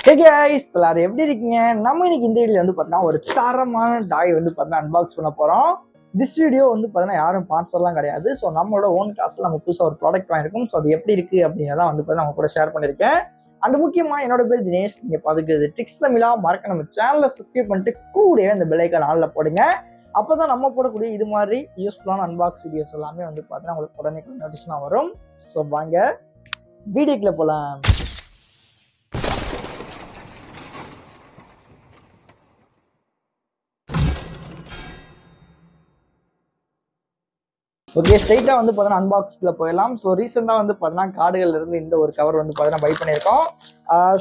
Hey guys, எல்லாரும் எப்படி இருக்கீங்க? நம்ம இன்னைக்கு இந்த வீடியோல வந்து பார்த்தீங்கன்னா ஒரு தரமான டாய் வந்து பார்த்தீங்கன்னா அன்பாக்ஸ் பண்ண போறோம். திஸ் வீடியோ வந்து பார்த்தீங்கன்னா யாரும் ஸ்பான்சர்லாம் கிடையாது. ஸோ நம்மளோட ஓன் காஸ்ட்ல நம்ம புதுசாக ஒரு ப்ராடக்ட் வாங்கியிருக்கோம். ஸோ அது எப்படி இருக்கு அப்படிங்கிறத வந்து பார்த்தீங்கன்னா அவங்க கூட ஷேர் பண்ணியிருக்கேன். அண்ட் முக்கியமாக என்னோட பேர் தினேஷ். நீங்கள் பார்த்துக்கிறது ட்ரிக்ஸ் தமிழா மறக்க நம்ம சேனலை சப்ஸ்கிரைப் பண்ணிட்டு கூடவே அந்த பெல் ஐக்கான் ஆல்ல போடுங்க. அப்போ தான் நம்ம போடக்கூடிய இது மாதிரி யூஸ்ஃபுல்லான அன்பாக்ஸ் வீடியோஸ் எல்லாமே வந்து பார்த்தீங்கன்னா உங்களுக்கு உடனே நோட்டிஃபிகேஷனாக வரும். ஸோ வாங்க வீடியோக்குள்ள போகலாம். ஓகே, ஸ்ட்ரைட்டாக வந்து பார்த்தீங்கன்னா அன்பாக்ஸில் போயிடலாம். ஸோ ரீசெண்டாக வந்து பார்த்தீங்கன்னா கார்டுகள்ல இருந்து இந்த ஒரு கவர் வந்து பார்த்தீங்கன்னா பை பண்ணியிருக்கோம்.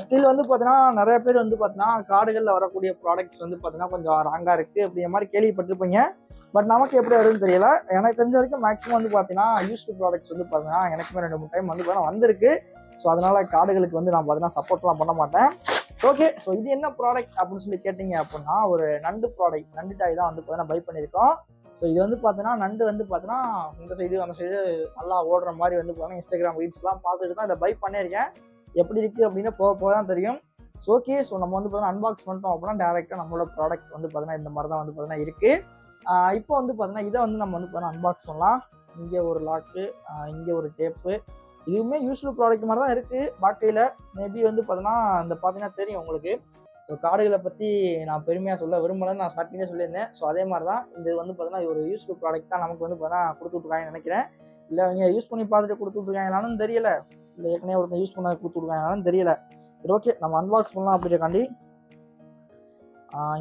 ஸ்டில் வந்து பார்த்தீங்கன்னா நிறைய பேர் வந்து பார்த்தீங்கன்னா கார்டுகளில் வரக்கூடிய ப்ராடக்ட்ஸ் வந்து பார்த்தீங்கன்னா கொஞ்சம் ராங்காக இருக்குது அப்படிங்கிற மாதிரி கேள்விப்பட்டிருப்பீங்க. பட் நமக்கு எப்படி வருதுன்னு தெரியல. எனக்கு தெரிஞ்ச வரைக்கும் மேக்ஸிமம் வந்து பார்த்தீங்கன்னா யூஸ்டு ப்ராடக்ட்ஸ் வந்து பார்த்தீங்கன்னா எனக்குமே 2-3 டைம் வந்து பார்த்தீங்கன்னா வந்திருக்கு. ஸோ அதனால் கார்டுகளுக்கு வந்து நான் பார்த்தீங்கன்னா சப்போர்ட்லாம் பண்ண மாட்டேன். ஓகே, ஸோ இது என்ன ப்ராடக்ட் அப்படின்னு சொல்லி கேட்டிங்க அப்படின்னா ஒரு நண்டு ப்ராடக்ட், நண்டு டாய் தான் வந்து பார்த்தீங்கன்னா பை பண்ணியிருக்கோம். ஸோ இது வந்து பார்த்தீங்கன்னா நண்டு வந்து பார்த்தீங்கன்னா இந்த சைடு அந்த சைடு நல்லா ஓடுற மாதிரி வந்து பார்த்தீங்கன்னா இன்ஸ்டாகிராம் ரீல்ஸ்லாம் பார்த்துட்டு தான் இதை பை பண்ணியிருக்கேன். எப்படி இருக்குது அப்படின்னு போக தான் தெரியும். ஸோ ஓகே, ஸோ நம்ம வந்து பார்த்தீங்கன்னா அன்பாக்ஸ் பண்ணிட்டோம் அப்படின்னா டேரெக்டாக நம்மளோட ப்ராடக்ட் வந்து பார்த்தீங்கன்னா இந்த மாதிரி தான் வந்து பார்த்தீங்கன்னா இருக்குது. இப்போ வந்து பார்த்தீங்கன்னா இதை வந்து நம்ம வந்து பார்த்தீங்கன்னா அன்பாக்ஸ் பண்ணலாம். இங்கே ஒரு லாக்கு, இங்கே ஒரு டேப்பு, இதுவுமே யூஸ்ஃபுல் ப்ராடக்ட் மாதிரி தான் இருக்குது பார்க்கையில். மேபி வந்து பார்த்தீங்கன்னா இந்த பார்த்தீங்கன்னா தெரியும் உங்களுக்கு. ஸோ கார்டுகளை பற்றி நான் பெருமையாக சொல்ல விரும்பலன்னு நான் ஸ்டார்டிங்கே சொல்லியிருந்தேன். ஸோ அதே மாதிரி தான் இது வந்து பார்த்தீங்கன்னா ஒரு யூஸ்ஃபுல் ப்ராடக்ட் தான் நமக்கு வந்து பார்த்தீங்கன்னா கொடுத்துட்ருக்காங்கன்னு நினைக்கிறேன். இல்லை அவங்க யூஸ் பண்ணி பார்த்துட்டு கொடுத்துட்ருக்காங்கனாலும் தெரியல, இல்லை ஏற்கனவே ஒருத்தர் யூஸ் பண்ண கொடுத்துட்ருக்காங்கனாலும் தெரியல. சரி ஓகே, நம்ம அன்பாக்ஸ் பண்ணலாம் அப்படின்றக்காண்டி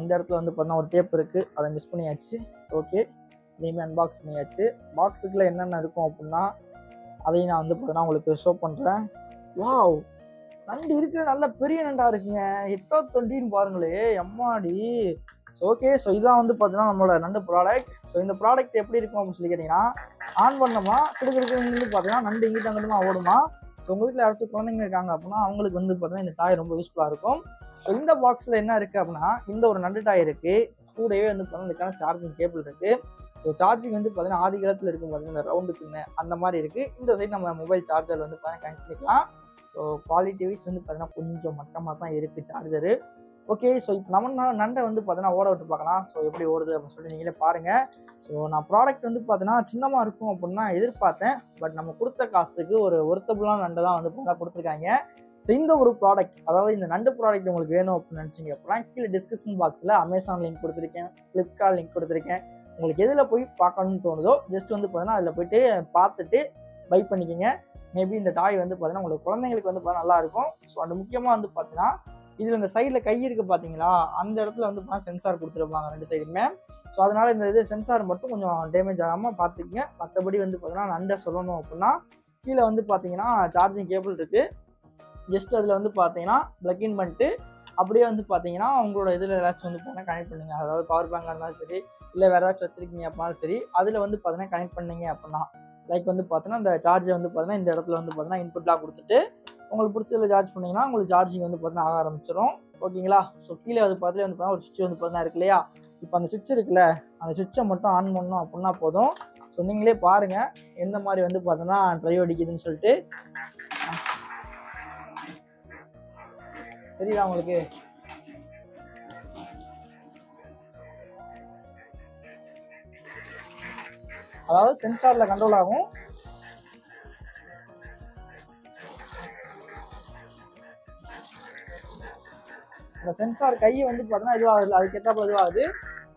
இந்த இடத்துல வந்து பார்த்தீங்கன்னா ஒரு டேப் இருக்குது, அதை மிஸ் பண்ணியாச்சு. ஸோ ஓகே, இதையுமே அன்பாக்ஸ் பண்ணியாச்சு. பாக்ஸுக்குள்ளே என்னென்ன இருக்கும் அப்படின்னா அதையும் நான் வந்து பார்த்தீங்கன்னா உங்களுக்கு ஷோ பண்ணுறேன். வாவ், நண்டு இருக்கிற நல்ல பெரிய நண்டா இருக்குங்க. 820 பாருங்களே, எம்மாடி. ஸோ ஓகே, ஸோ இதான் வந்து பார்த்தீங்கன்னா நம்மளோட நண்டு ப்ராடக்ட். ஸோ இந்த ப்ராடக்ட் எப்படி இருக்கும் அப்படின்னு சொல்லி கேட்டிங்கன்னா ஆன் பண்ணோமா கொடுக்குறதுக்கு பார்த்தீங்கன்னா நண்டு இங்கிட்ட அங்கிட்டமா ஓடுமா. ஸோ உங்கள் வீட்டில் யாராச்சும் குழந்தைங்க இருக்காங்க அப்படின்னா அவங்களுக்கு வந்து பார்த்தீங்கன்னா இந்த டாய் ரொம்ப யூஸ்ஃபுல்லாக இருக்கும். ஸோ இந்த பாக்ஸில் என்ன இருக்குது அப்படின்னா இந்த ஒரு நண்டு டாய் இருக்குது, கூடவே வந்து பார்த்தீங்கன்னா இதுக்கான சார்ஜிங் கேபிள் இருக்குது. ஸோ சார்ஜிங் வந்து பார்த்தீங்கன்னா ஆதி காலத்தில் இருக்கும் பார்த்தீங்கன்னா இந்த ரவுண்டு பின்னு அந்த மாதிரி இருக்குது. இந்த சைடு நம்ம மொபைல் சார்ஜர் வந்து பார்த்தீங்கன்னா கனெக்ட் பண்ணிக்கலாம். ஸோ குவாலிட்டி வைஸ் வந்து பார்த்தீங்கன்னா கொஞ்சம் மட்டமாக தான் இருக்குது சார்ஜரு. ஓகே, ஸோ இப்போ நம்ம நண்டை வந்து பார்த்தீங்கன்னா ஓட விட்டு பார்க்கலாம். ஸோ எப்படி ஓடுது அப்படின்னு சொல்லிட்டு நீங்களே பாருங்கள். ஸோ நான் ப்ராடக்ட் வந்து பார்த்தீங்கன்னா சின்னமாக இருக்கும் அப்படின்னு நான் எதிர்பார்த்தேன். பட் நம்ம கொடுத்த காசுக்கு ஒரு ஒர்த்தபுளான நண்டை தான் வந்து பார்த்தீங்கன்னா கொடுத்துருக்காங்க. ஸோ இந்த ஒரு ப்ராடக்ட், அதாவது இந்த நண்டு ப்ராடக்ட் உங்களுக்கு வேணும் அப்படின்னு நினச்சிங்க அப்படின்னா கீழே டிஸ்கிரிப்ஷன் பாக்ஸில் அமேசான் லிங்க் கொடுத்துருக்கேன், ஃப்ளிப்கார்ட் லிங்க் கொடுத்துருக்கேன். உங்களுக்கு எதில் போய் பார்க்கணும்னு தோணுதோ ஜஸ்ட் வந்து பார்த்தீங்கன்னா அதில் போய்ட்டு பார்த்துட்டு பை பண்ணிக்கோங்க. மேபி இந்த டாய் வந்து பார்த்தீங்கன்னா உங்களுக்கு குழந்தைங்களுக்கு வந்து பார்த்தா நல்லா இருக்கும். ஸோ அது முக்கியமாக வந்து பார்த்தீங்கன்னா இதில் இந்த சைடில் கை இருக்குது பார்த்தீங்களா, அந்த இடத்துல வந்து பார்த்தீங்கன்னா சென்சார் கொடுத்துருப்பாங்க 2 சைடுமே. ஸோ அதனால் இந்த இது சென்சார் மட்டும் கொஞ்சம் டேமேஜ் ஆகாமல் பார்த்துக்குங்க. மற்றபடி வந்து பார்த்தீங்கன்னா நண்டை சொல்லணும் அப்படின்னா கீழே வந்து பார்த்தீங்கன்னா சார்ஜிங் கேபிள் இருக்குது. ஜஸ்ட் அதில் வந்து பார்த்தீங்கன்னா ப்ளக் இன் பண்ணிட்டு அப்படியே வந்து பார்த்தீங்கன்னா உங்களோட இதில் ஏதாச்சும் வந்து பார்த்தீங்கன்னா கனெக்ட் பண்ணுங்க. அதாவது பவர் பேங்காக இருந்தாலும் சரி, இல்லை வேறு ஏதாச்சும் வச்சுருக்கீங்க அப்படின்னாலும் சரி, அதில் வந்து பார்த்தீங்கன்னா கனெக்ட் பண்ணிங்க அப்படின்னா லைக் வந்து பார்த்தீங்கன்னா இந்த சார்ஜை வந்து பார்த்தீங்கன்னா இந்த இடத்துல வந்து பார்த்தீங்கன்னா இன்புட்லாம் கொடுத்துட்டு உங்களுக்கு பிடிச்சதில் சார்ஜ் பண்ணிங்கன்னா உங்களுக்கு சார்ஜிங் வந்து பார்த்தீங்கன்னா ஆக ஆரம்பிச்சிடும். ஓகேங்களா. ஸோ கீழே அது பார்த்துட்டு வந்து பார்த்தீங்கன்னா ஒரு சுவிட்ச் வந்து பார்த்தீங்கன்னா இருக்கு இல்லையா, இப்போ அந்த சுவிட்ச் இருக்குல்ல, அந்த சுவிட்சை மட்டும் ஆன் பண்ணோம் அப்படின்னா போதும். ஸோ நீங்களே பாருங்கள் எந்த மாதிரி வந்து பார்த்தீங்கன்னா ட்ரைவ் அடிக்குதுன்னு சொல்லிட்டு. தெரியுதா உங்களுக்கு? அதாவது சென்சாரில் கண்ட்ரோல் ஆகும். இந்த சென்சார் கை வந்து பார்த்தீங்கன்னா இதுவாகுது, அதுக்கு ஏற்றாப்புல இதுவாகுது.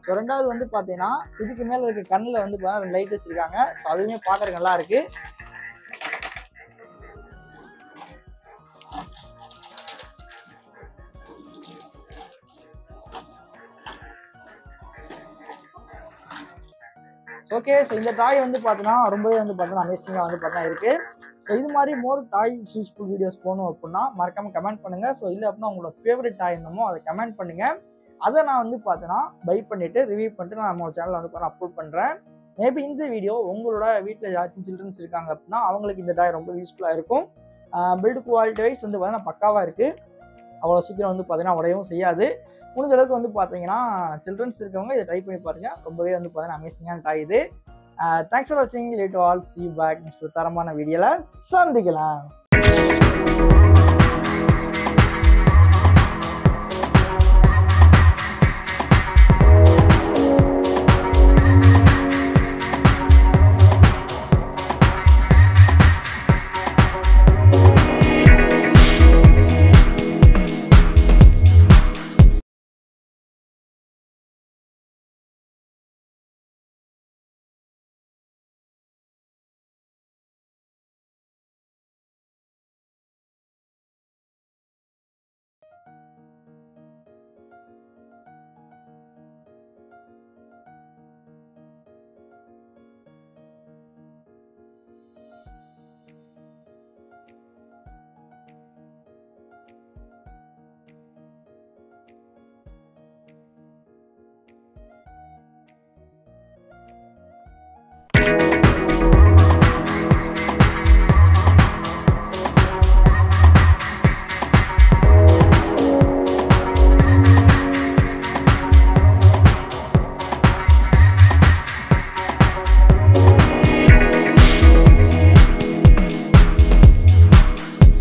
ஸோ ரெண்டாவது வந்து பார்த்தீங்கன்னா இதுக்கு மேலே இருக்க கண்ணில் வந்து பார்த்தீங்கன்னா 2 லைட் வச்சுருக்காங்க. ஸோ அதுவுமே பார்க்குறதுக்கு நல்லா இருக்குது. ஓகே, ஸோ இந்த டாய் வந்து பார்த்தீங்கன்னா ரொம்பவே வந்து பார்த்தீங்கன்னா அமேசிங்காக வந்து பார்த்தீங்கன்னா இருக்குது. ஸோ இது மாதிரி மோர் டாய் யூஸ்ஃபுல் வீடியோஸ் போகணும் அப்படின்னா மறக்காமல் கமெண்ட் பண்ணுங்கள். ஸோ இல்லை அப்படின்னா உங்களோட ஃபேவரட் டாய் என்னமோ அதை கமெண்ட் பண்ணுங்கள். அதை நான் வந்து பார்த்தீங்கன்னா பை பண்ணிவிட்டு ரிவ்யூ பண்ணிட்டு நான் நம்ம சேனலில் வந்து பார்த்தீங்கன்னா அப்லோட் பண்ணுறேன். மேபி இந்த வீடியோ உங்களோட வீட்டில் யாராச்சும் சில்ட்ரன்ஸ் இருக்காங்க அப்படின்னா அவங்களுக்கு இந்த டாய் ரொம்ப யூஸ்ஃபுல்லாக இருக்கும். பில்டு குவாலிட்டி வைஸ் வந்து பார்த்தீங்கன்னா பக்காவாக இருக்குது. அவ்வளோ சீக்கிரம் வந்து பார்த்தீங்கன்னா உடையவும் செய்யாது. முடிஞ்ச அளவுக்கு வந்து பார்த்தீங்கன்னா சில்ட்ரன்ஸ் இருக்கவங்க இதை ட்ரை பண்ணி பாருங்கள். ரொம்பவே வந்து பார்த்தீங்கன்னா அமேசிங்கான டாய் இது. தேங்க்ஸ் ஃபார் வாட்சிங். Let all see back next தரமான வீடியோவில் சந்திக்கலாம்.